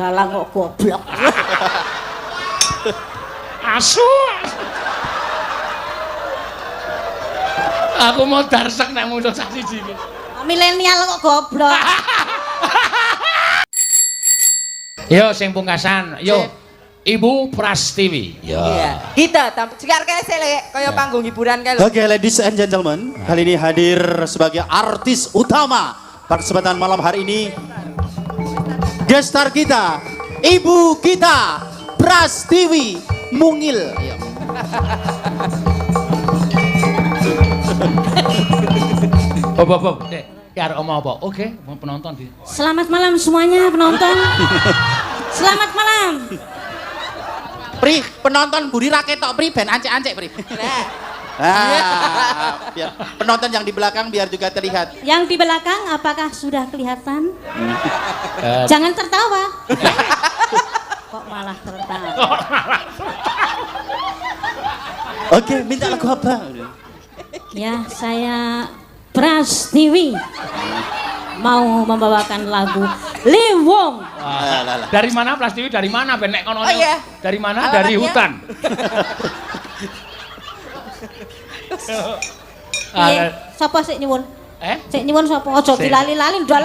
Dalang kok goblok. Asu. Aku mau darsek nek muncul sak siji iki. Milenial kok goblok. Yo sing pungkasan, yo Ibu Prastiwi. Iya. Kita sekarang kayak kayak panggung hiburan kayak. Oke, ladies and gentlemen, kali ini hadir sebagai artis utama pada kesempatan malam hari ini. Guest star kita, Ibu kita, Prastiwi Mungil. Bob, ya omong apa? Oke, penonton di. Selamat malam semuanya penonton. Selamat malam. Pri, penonton buri raketok Pri, ben ancek-ancek Pri. Biar penonton yang di belakang biar juga terlihat. Yang di belakang apakah sudah kelihatan? Jangan tertawa. Kok malah tertawa? Oke, minta lagu apa? Ya, saya Prastiwi mau membawakan lagu Liwong. Dari mana Prastiwi? Dari mana benek kono? Oh, iya. Dari mana? Alamatnya? Dari hutan. Iya, sapa sik nyuwun? Sik nyuwun sapa? Aja Sik. dilali-lali ndol.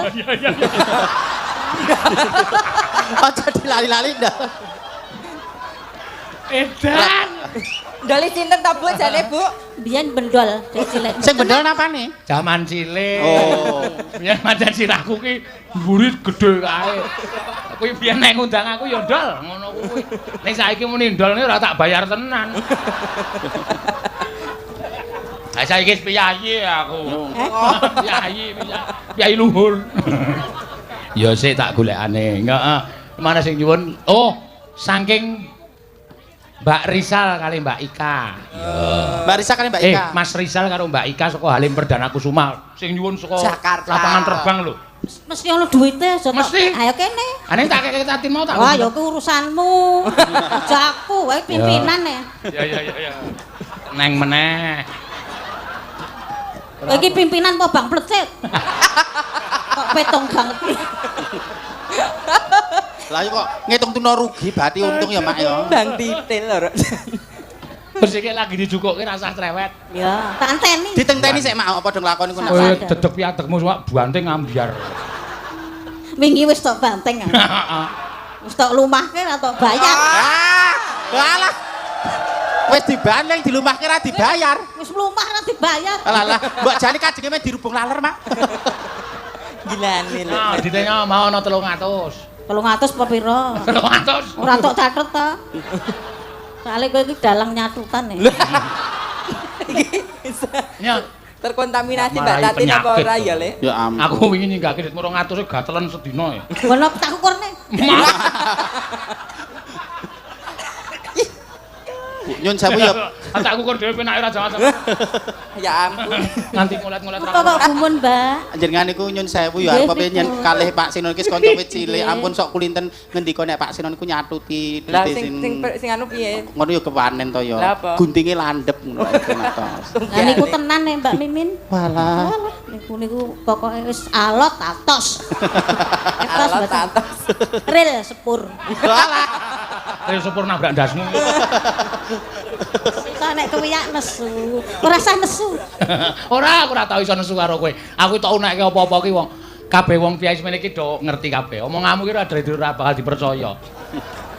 Aja dilali-lali dah. Edan. Doli cinten ta Bu jane Bu? Biyen bendol sik cilik. Sing bendol napa nih? Zaman cilik. Oh. Biyen macan sirahku ki mburi gedhe kae. Kuwi biyen nek ngundang aku ya ndol ngono kuwi. Nek saiki muni ndol ora tak bayar tenan. Ha saiki piyayi aku. Piyayi luhur. Ya sik tak golekane. Heeh. Mana sing nyuwun? Oh, saking Mbak Rizal kali Mbak Ika. Mbak Risa kan Mbak Ika. Mas Rizal karo Mbak Ika saka Halim Perdana Kusuma. Sing nyuwun saka Jakarta. lapangan terbang lho. Mesti ono duwite aja. Mesti. Ayo kene. Ane tak kek tatin mau tak. Wah, ya ku urusanmu. Jaku wae pimpinan ya. Ya. Neng meneh. Kowe iki pimpinan apa Bang Plecet? Kok petong banget iki. Lah yo kok ngitung tuno rugi berarti untung ya Mak ya. Bang detail lho. Terus iki lagi dijukuke rasa cerewet. Ya, tak anteni. Ditenteni sik Mak apa padha nglakoni ku Kowe nak. dedeg piatekmu suwak banting ambiar. Wingi wis tok banteng. Wis tok lumahke ra tok bayar. Alah. Wis dibanding dilumahke ra dibayar. Wis lumah ra dibayar. Alah, mbok jane kajenge men dirubung laler, Mak. Gilane lho. Nah, ditanya mau ana 300. 300 apa pira? 300. Ora tok catet ta. Soale kowe iki dalang nyatutan ya. Ya, Terkontaminasi Mbak Marai Tatin apa penyakit ora tuh. ya, Le? Ya ampun. aku wingi ninggake duit 200 gatelen sedina ya. Ngono tak ukurne. Nyun sewu ya. Tak ukur dhewe penake ora jaman. Ya ampun. Nganti ngulet-ngulet Apa kok gumun, Mbak? Njenengan niku nyun sewu ya Nggih, arep penyen Niku. kalih Pak Sinon iki kanca wit cilik. Nggih. Ampun sok kulinten ngendika nek Pak Sinon niku nyatuti Lah duit sing anu piye? ngono ya kepanen to ya. Lah apa? Guntinge landhep ngono ae natos. Lah niku tenan nih Mbak Mimin. Walah. Walah, niku pokoke wis alot atos. Atos Alot betul. atos. Ril sepur. Walah. Ayo sepur nabrak ndasmu. Kok nek kewiyak nesu. Ora usah nesu. Ora, aku ora tau iso nesu karo kowe. Aku tok unekke apa-apa ki wong kabeh wong piyai semene iki do ngerti kabeh. Omonganmu ki ora bakal dipercaya.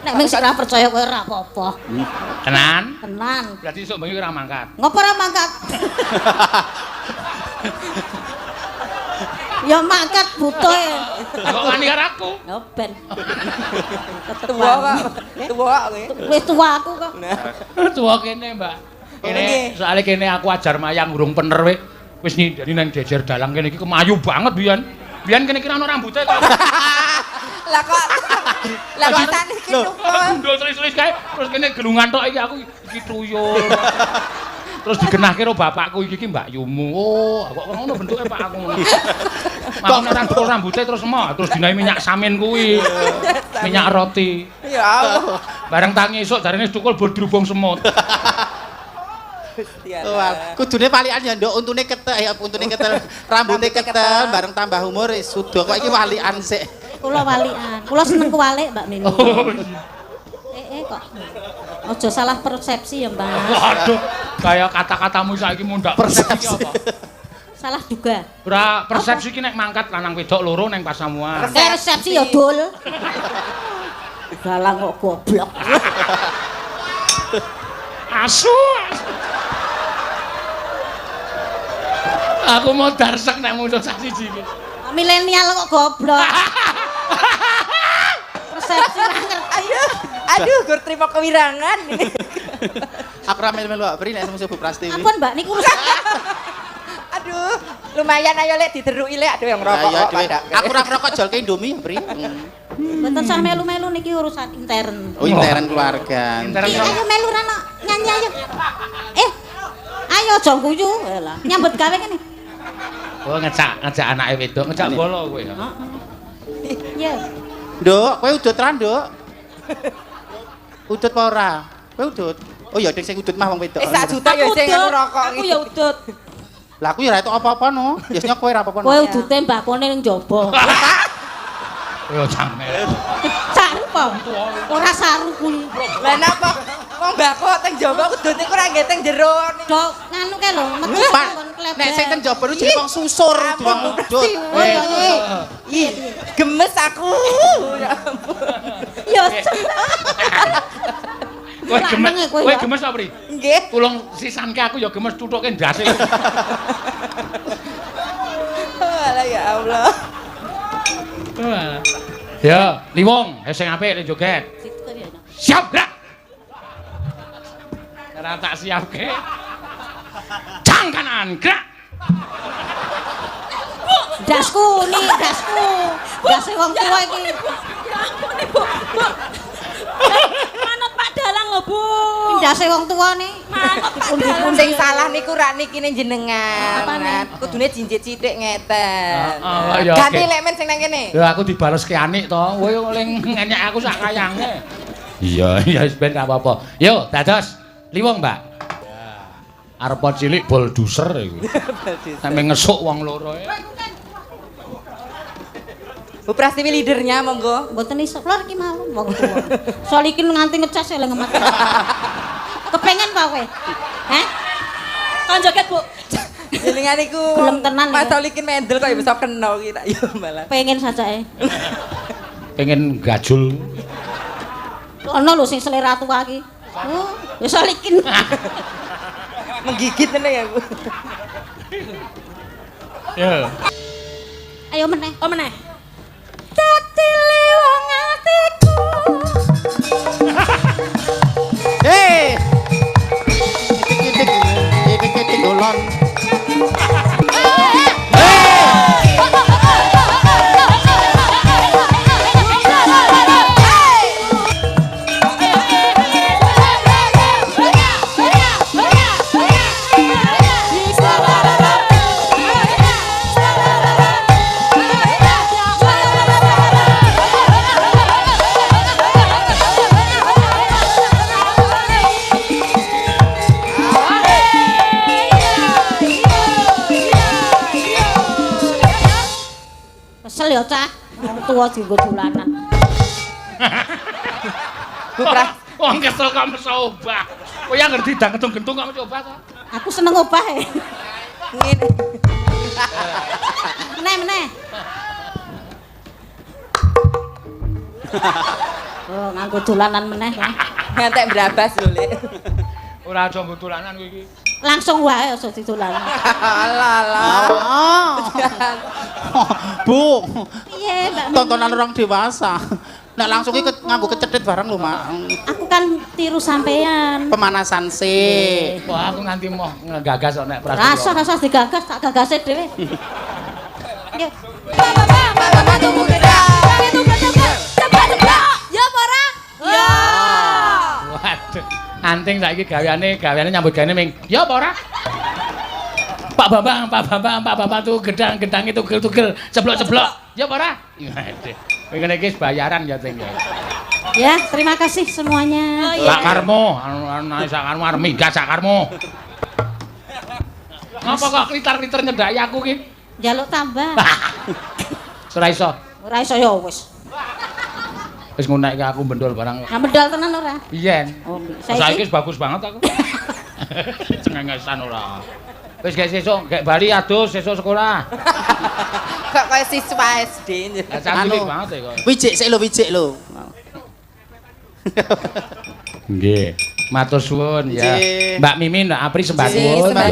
Nek mung sik ora percaya kowe ora apa-apa. Tenan? Tenan. Berarti esuk bengi ora mangkat. Ngopo ora mangkat? Ya mangkat butuh. Kok wani karo aku? Ya ben. Tua kok. Tua kowe. Wis tua aku kok. Tuwa kene, Mbak. Kene nggih. soalnya kene aku ajar mayang urung bener wis ngindeni nang jejer dalang kene iki kemayu banget biyen. Biyen kene kira ana rambute kok. Lah kok tani iki Loh, tukul. Gundul selis-selis kae terus kene gelungan tok iki aku iki tuyul. Terus dikenahke karo bapakku iki Mbak Yumu. Oh, kok ngono bentuke Pak aku ngono. Kok ora tukul rambute terus emoh, terus dinae minyak samin kuwi. Minyak roti. Ya Allah. Bareng tangi esuk jarene tukul bor dirubung semut. Gusti Wah, kudune palikan ya nduk untune ketel ya untune ketel, rambute ketel bareng tambah umur wis suda kok iki walikan sik. Kula walikan. Kula seneng kuwalik, Mbak Mimi. Oh. Kok. Aja salah persepsi ya, Mbak. Waduh, kayak kata-katamu saiki mundak persepsi apa? Salah duga. Ora persepsi ki nek mangkat lanang wedok loro ning pasamuan. Resepsi ya dul. Galang kok goblok. Asu. Aku mau darsek nek muncul sak siji iki. Milenial kok goblok. Persepsi ra ngerti. Aduh, gur terima kewirangan. Aku ra melu-melu Mbak Pri nek semu Bu Prastiwi. Ampun, Mbak, niku urusan. Aduh, lumayan ayo lek diteruki lek aduh yang rokok Ya, kok dhewe. pada. Aku ra ngerokok jolke Indomie, Pri. Mboten sah melu-melu niki urusan intern. Oh, intern keluarga. Intern Iya, ayo melu rano nyanyi ayo. Ayo aja guyu. Lah, nyambut gawe kene. Oh ngejak anake wedok, ngejak bolo kowe ya. Iya. Nduk, kowe udut ra, Nduk? Udut apa ora? Kowe udut. Oh ya, ding sing udut mah wong wedok. 1 juta ya sing anu rokok Aku ya udut. Lah aku ya ra etok apa-apa no. Biasanya kowe ra apa-apa no. Kowe udute mbakone ning jaba. Yo jamel. Saru po. Ora saru kuwi. Lah napa wong mbako teng jaba udute ku ora nggih teng jero. Dok, nganu kae lho, metu Pak, kon kleber. nek sing ten jaba niku jenenge wong susur, wong udut. Ih, gemes aku. Ya ampun. Ya. Kowe gemes, kowe kowe ya. gemes apa, Pri? Nggih. Tulung sisanke aku ya gemes tutuke ndase. Alah ya Allah. Ya, Liwong, sing apik ning joget. Siap, gerak. Ora tak siapke. Jang kanan, gerak. Dasku nih, dasku. Dase wong tuwa iki. Ya ampun Ibu, Bu. Manut Pak Dalang lho, Bu. Dase wong tuwa nih. Manut Pak Dalang. Sing salah niku rak niki ning jenengan. Apane? Kudune jinjit sithik ngeten. Oh, ya, Ganti oke. lek men sing nang kene. Ya aku dibaleske anik to. Kowe ning ngenyek aku sak kayange. Iya, ya wis ben ra apa-apa. Yo, dados Liwong, Mbak. Arep cilik bulldozer iku. Sampe ngesuk wong loro e. Bu Prastiwi leadernya monggo. Mboten iso lor iki mau wong tuwa. Soal iki nganti ngecas ya ngemat. Kepengen apa kowe? Hah? Kon joget, Bu. Jenengan iku Belum tenan, Mas ya. Solikin mendel kok ya bisa kena kita ya malah. Pengen sajake. Pengen gajul. Ono lho sing selera tuwa iki. Oh, ya soal iki. Menggigit ngene ya, Bu. Ya. Ayo meneh. Oh meneh. Dadi wong atiku. Hei. Titik-titik golon. Kesel ya cah. Wong tuwa dienggo dolanan. Bu Pras, Wong kesel kok mesti obah. Kowe yang ngerti dang gentung-gentung kok mesti obah to. Aku seneng obah e. ngene. Meneh. Oh, nganggo dolanan meneh. Ngantek brabas lho, Lek. Ora aja nggo dolanan kowe iki. Langsung wae aja didolanan. Alah. Bu, Piye, Mbak? tontonan orang dewasa. Nek langsung iki nganggo kecethit bareng lho, Mak. Aku kan tiru sampean. Pemanasan sih. Wah, aku nganti mau ngegagas kok nek Rasa digagas, tak gagase dhewe. Yo. Mama tunggu gedang. Itu bener. Cepat. Ya apa ora? Ya. Waduh. Anting saiki gaweane nyambut gawe ming. Ya apa ora? Pak Bambang tuh gedang itu tugel ceblok. Ya apa ora? Waduh. Kowe kene iki bayaran ya ting ya. Ya, terima kasih semuanya. Sak karmo, anu sak karmo arep minggat sak karmo. Ngapa kok klitar-klitar nyedaki aku ki? Jaluk tambah. Ora iso. Ora iso ya wis. Wis ngunekke aku bendol barang. Ngambedol tenan ora? Biyen. Oh, Saiki wis bagus banget aku. Cengengesan ora. Wis gek sesuk gek bali adus sesuk sekolah. Kok kaya siswa SD. Cantik banget ya kok. Wijik sik lho, wijik lho. Nggih. Matur suwun ya. Nggih. Mbak Mimin, Mbak Apri sembah Nggih, suwun. sembah